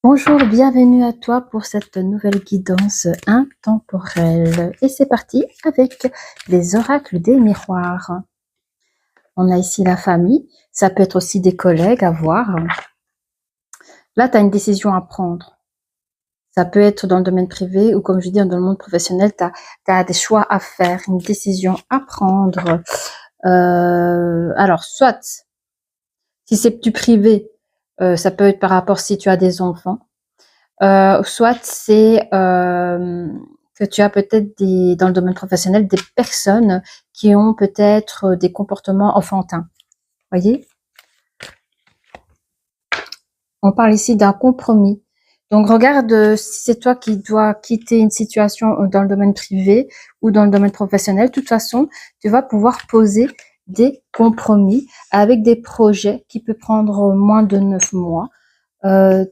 Bonjour, bienvenue à toi pour cette nouvelle guidance intemporelle. Et c'est parti avec les oracles des miroirs. On a ici la famille, ça peut être aussi des collègues à voir. Là, tu as une décision à prendre. Ça peut être dans le domaine privé ou comme je dis, dans le monde professionnel, tu as des choix à faire, une décision à prendre. Alors, soit, si c'est du privé, ça peut être par rapport si tu as des enfants. Soit c'est que tu as peut-être dans le domaine professionnel des personnes qui ont peut-être des comportements enfantins. Voyez? On parle ici d'un compromis. Donc regarde si c'est toi qui dois quitter une situation dans le domaine privé ou dans le domaine professionnel. De toute façon, tu vas pouvoir poser des compromis avec des projets qui peuvent prendre moins de 9 mois.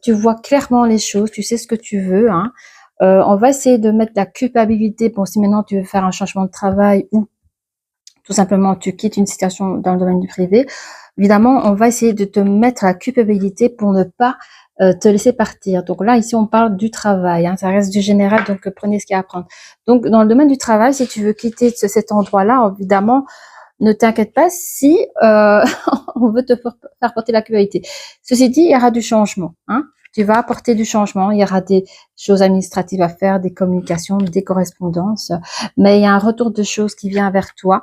Tu vois clairement les choses, tu sais ce que tu veux. Hein. On va essayer de mettre la culpabilité. Bon, si maintenant tu veux faire un changement de travail ou tout simplement tu quittes une situation dans le domaine du privé, évidemment, on va essayer de te mettre la culpabilité pour ne pas te laisser partir. Donc là, ici, on parle du travail. Hein, ça reste du général, donc prenez ce qu'il y a à prendre. Donc, dans le domaine du travail, si tu veux quitter cet endroit-là, évidemment, ne t'inquiète pas si on veut te faire porter la culpabilité. Ceci dit, il y aura du changement. Hein. Tu vas apporter du changement. Il y aura des choses administratives à faire, des communications, des correspondances. Mais il y a un retour de choses qui vient vers toi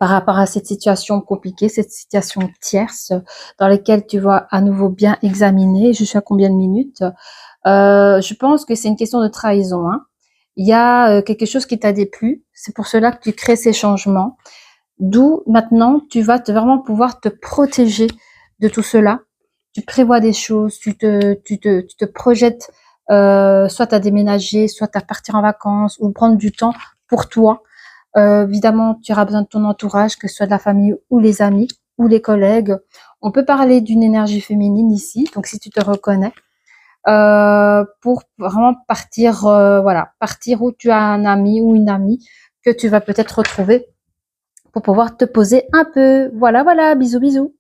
par rapport à cette situation compliquée, cette situation tierce dans laquelle tu vas à nouveau bien examiner. Je suis à combien de minutes? Je pense que c'est une question de trahison. Hein. Il y a quelque chose qui t'a déplu. C'est pour cela que tu crées ces changements. D'où maintenant, tu vas vraiment pouvoir te protéger de tout cela. Tu prévois des choses, tu te projettes soit à déménager, soit à partir en vacances ou prendre du temps pour toi. Évidemment, tu auras besoin de ton entourage, que ce soit de la famille ou les amis ou les collègues. On peut parler d'une énergie féminine ici, donc si tu te reconnais, pour vraiment partir, voilà, partir où tu as un ami ou une amie que tu vas peut-être retrouver pour pouvoir te poser un peu. Voilà, voilà, bisous, bisous.